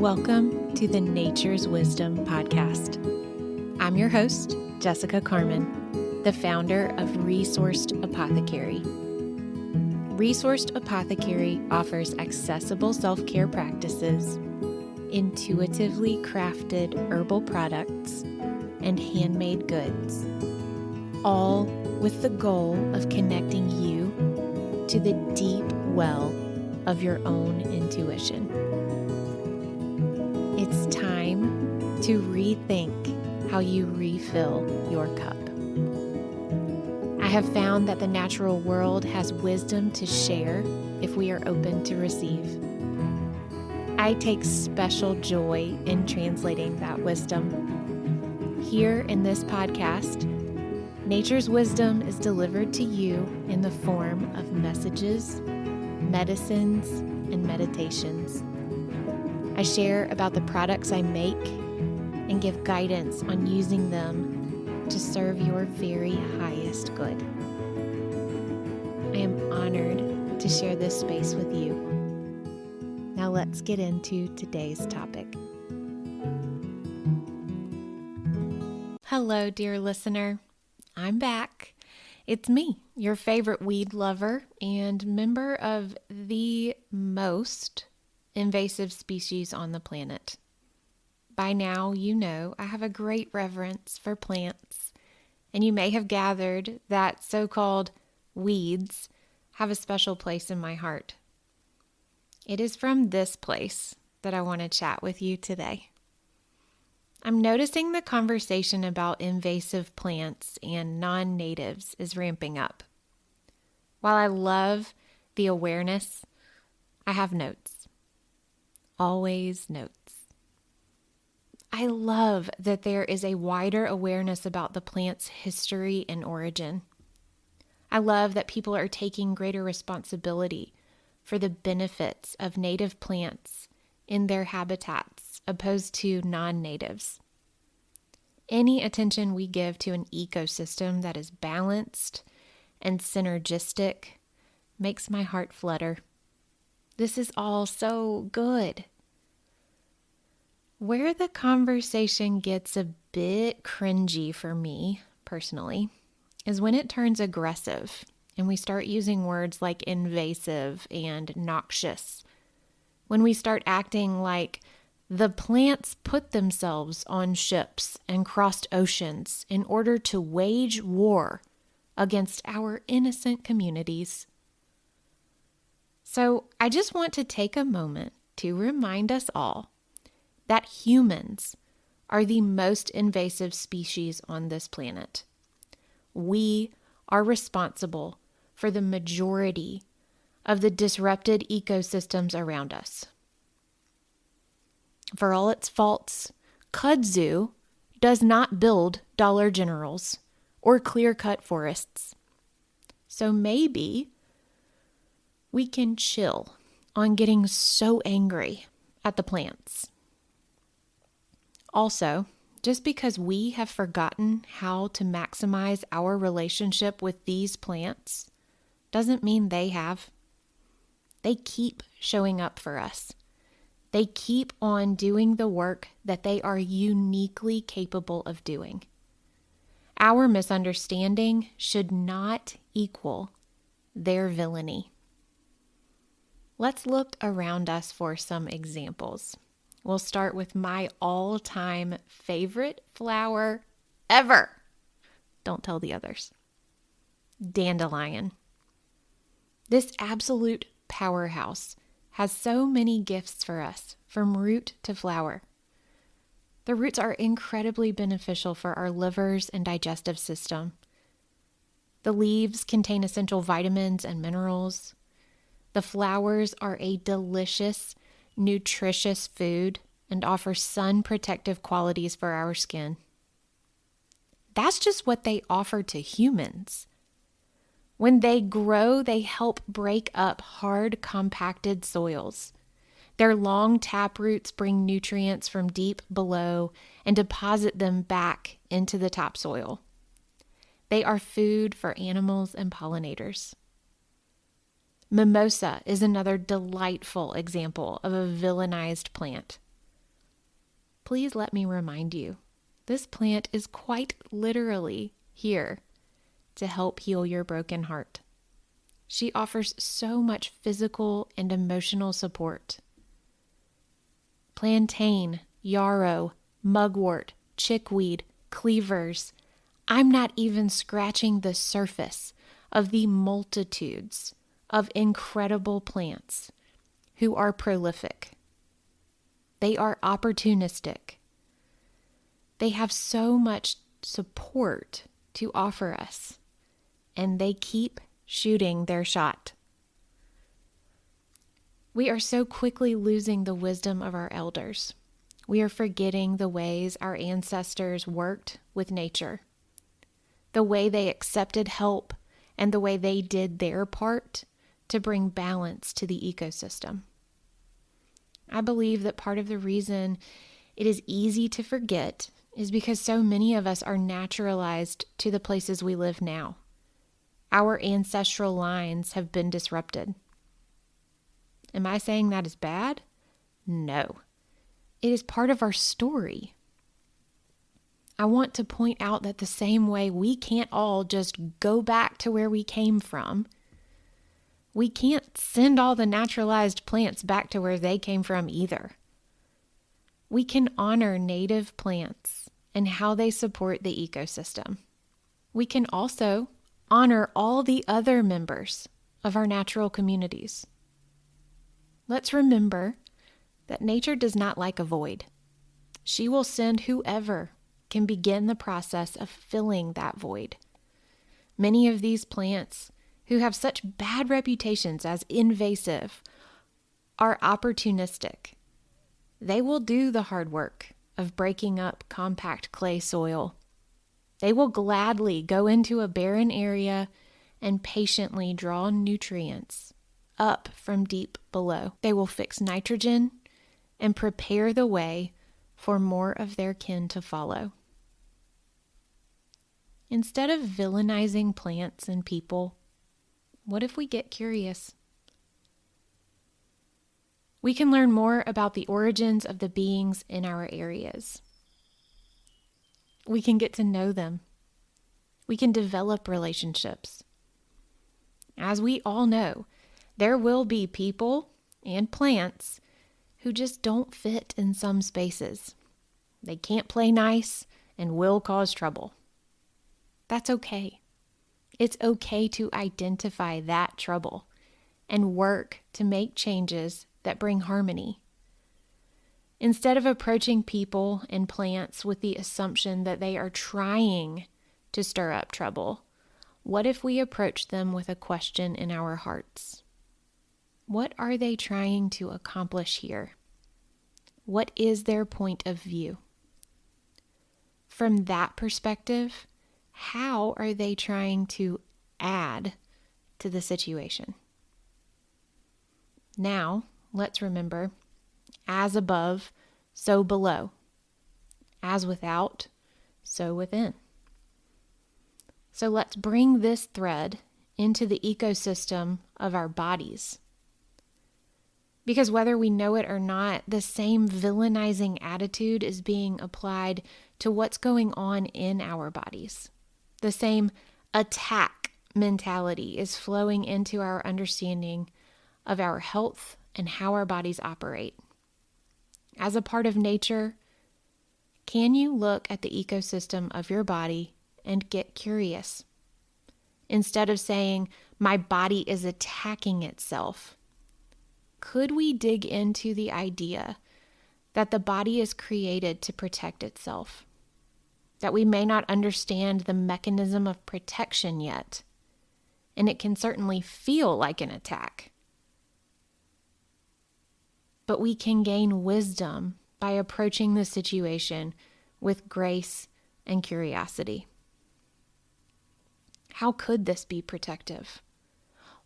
Welcome to the Nature's Wisdom podcast. I'm your host, Jessica Carmon, the founder of Resourced Apothecary. Resourced Apothecary offers accessible self-care practices, intuitively crafted herbal products, and handmade goods, all with the goal of connecting you to the deep well of your own intuition. It's time to rethink how you refill your cup. I have found that the natural world has wisdom to share if we are open to receive. I take special joy in translating that wisdom. Here in this podcast, Nature's Wisdom is delivered to you in the form of messages, medicines, and meditations. I share about the products I make and give guidance on using them to serve your very highest good. I am honored to share this space with you. Now let's get into today's topic. Hello, dear listener. I'm back. It's me, your favorite weed lover and member of the most invasive species on the planet. By now, you know I have a great reverence for plants, and you may have gathered that so-called weeds have a special place in my heart. It is from this place that I want to chat with you today. I'm noticing the conversation about invasive plants and non-natives is ramping up. While I love the awareness, I have notes. Always notes. I love that there is a wider awareness about the plant's history and origin. I love that people are taking greater responsibility for the benefits of native plants in their habitats opposed to non-natives. Any attention we give to an ecosystem that is balanced and synergistic makes my heart flutter. This is all so good. Where the conversation gets a bit cringy for me, personally, is when it turns aggressive and we start using words like invasive and noxious. When we start acting like the plants put themselves on ships and crossed oceans in order to wage war against our innocent communities. So I just want to take a moment to remind us all that humans are the most invasive species on this planet. We are responsible for the majority of the disrupted ecosystems around us. For all its faults, kudzu does not build Dollar Generals or clear-cut forests. So maybe we can chill on getting so angry at the plants. Also, just because we have forgotten how to maximize our relationship with these plants doesn't mean they have. They keep showing up for us. They keep on doing the work that they are uniquely capable of doing. Our misunderstanding should not equal their villainy. Let's look around us for some examples. We'll start with my all-time favorite flower ever. Don't tell the others. Dandelion. This absolute powerhouse has so many gifts for us, from root to flower. The roots are incredibly beneficial for our livers and digestive system. The leaves contain essential vitamins and minerals. The flowers are a delicious, nutritious food and offer sun protective qualities for our skin. That's just what they offer to humans. When they grow, they help break up hard, compacted soils. Their long tap roots bring nutrients from deep below and deposit them back into the topsoil. They are food for animals and pollinators. Mimosa is another delightful example of a villainized plant. please let me remind you, this plant is quite literally here to help heal your broken heart. She offers so much physical and emotional support. Plantain, yarrow, mugwort, chickweed, cleavers. I'm not even scratching the surface of the multitudes of incredible plants who are prolific. They are opportunistic. They have so much support to offer us, and they keep shooting their shot. We are so quickly losing the wisdom of our elders. We are forgetting the ways our ancestors worked with nature, the way they accepted help, and the way they did their part to bring balance to the ecosystem. I believe that part of the reason it is easy to forget is because so many of us are naturalized to the places we live now. Our ancestral lines have been disrupted. Am I saying that is bad? No. It is part of our story. I want to point out that the same way we can't all just go back to where we came from, we can't send all the naturalized plants back to where they came from either. We can honor native plants and how they support the ecosystem. We can also honor all the other members of our natural communities. Let's remember that nature does not like a void. She will send whoever can begin the process of filling that void. Many of these plants, who have such bad reputations as invasive, are opportunistic. They will do the hard work of breaking up compact clay soil. They will gladly go into a barren area and patiently draw nutrients up from deep below. They will fix nitrogen and prepare the way for more of their kin to follow. Instead of villainizing plants and people, what if we get curious? We can learn more about the origins of the beings in our areas. We can get to know them. We can develop relationships. As we all know, there will be people and plants who just don't fit in some spaces. They can't play nice and will cause trouble. That's okay. It's okay to identify that trouble and work to make changes that bring harmony. Instead of approaching people and plants with the assumption that they are trying to stir up trouble, what if we approach them with a question in our hearts? What are they trying to accomplish here? What is their point of view? From that perspective, how are they trying to add to the situation? Now, let's remember, as above, so below. As without, so within. So let's bring this thread into the ecosystem of our bodies. Because whether we know it or not, the same villainizing attitude is being applied to what's going on in our bodies. The same attack mentality is flowing into our understanding of our health and how our bodies operate. As a part of nature, can you look at the ecosystem of your body and get curious? Instead of saying, my body is attacking itself, could we dig into the idea that the body is created to protect itself? That we may not understand the mechanism of protection yet, and it can certainly feel like an attack. But we can gain wisdom by approaching the situation with grace and curiosity. How could this be protective?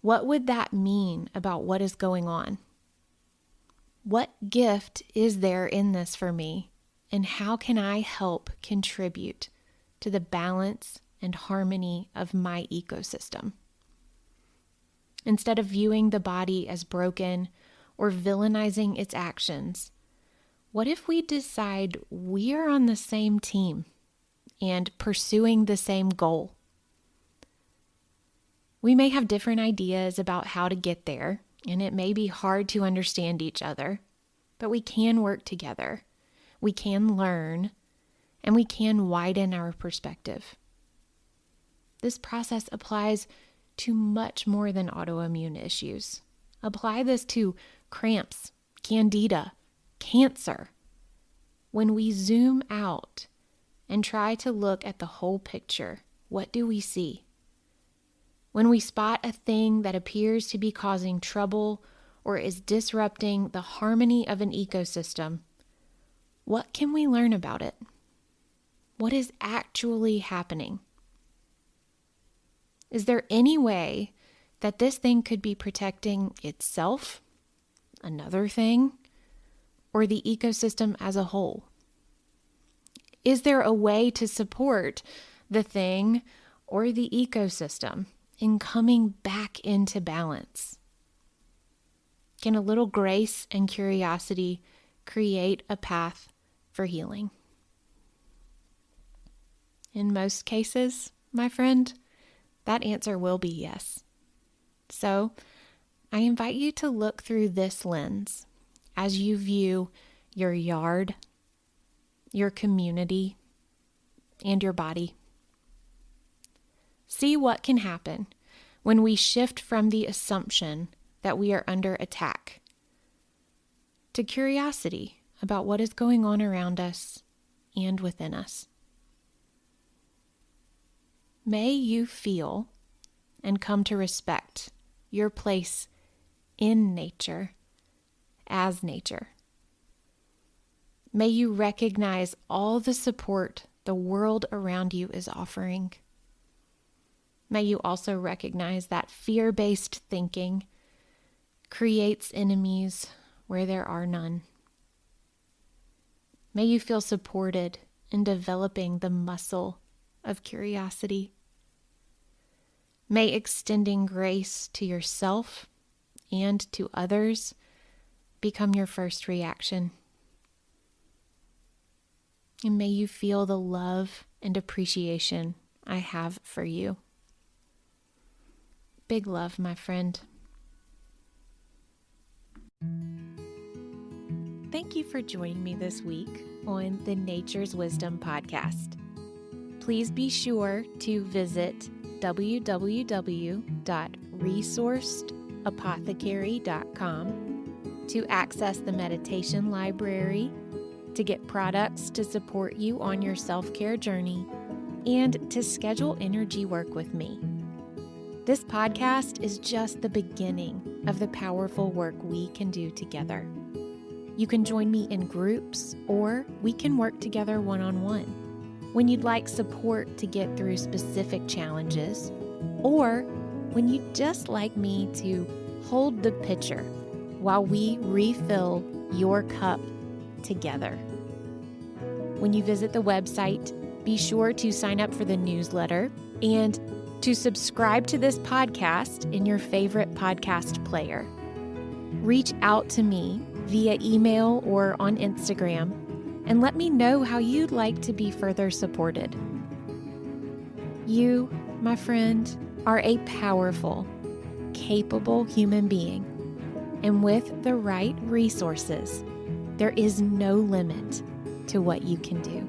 What would that mean about what is going on? What gift is there in this for me? And how can I help contribute to the balance and harmony of my ecosystem? Instead of viewing the body as broken or villainizing its actions, What if we decide we are on the same team and pursuing the same goal? We may have different ideas about how to get there, and it may be hard to understand each other, but we can work together. We can learn, and we can widen our perspective. This process applies to much more than autoimmune issues. Apply this to cramps, candida, cancer. When we zoom out and try to look at the whole picture, what do we see? When we spot a thing that appears to be causing trouble or is disrupting the harmony of an ecosystem, what can we learn about it? What is actually happening? Is there any way that this thing could be protecting itself, another thing, or the ecosystem as a whole? Is there a way to support the thing or the ecosystem in coming back into balance? Can a little grace and curiosity create a path for healing? In most cases, my friend, that answer will be yes. So, I invite you to look through this lens as you view your yard, your community, and your body. See what can happen when we shift from the assumption that we are under attack to curiosity about what is going on around us and within us. May you feel and come to respect your place in nature as nature. May you recognize all the support the world around you is offering. May you also recognize that fear-based thinking creates enemies where there are none. May you feel supported in developing the muscle of curiosity. May extending grace to yourself and to others become your first reaction. And may you feel the love and appreciation I have for you. Big love, my friend. Thank you for joining me this week on the Nature's Wisdom podcast. Please be sure to visit www.resourcedapothecary.com to access the meditation library, to get products to support you on your self-care journey, and to schedule energy work with me. This podcast is just the beginning of the powerful work we can do together. You can join me in groups, or we can work together one-on-one. When you'd like support to get through specific challenges, or when you'd just like me to hold the pitcher while we refill your cup together. When you visit the website, be sure to sign up for the newsletter and to subscribe to this podcast in your favorite podcast player. Reach out to me via email or on Instagram and let me know how you'd like to be further supported. You, my friend, are a powerful, capable human being, and with the right resources, there is no limit to what you can do.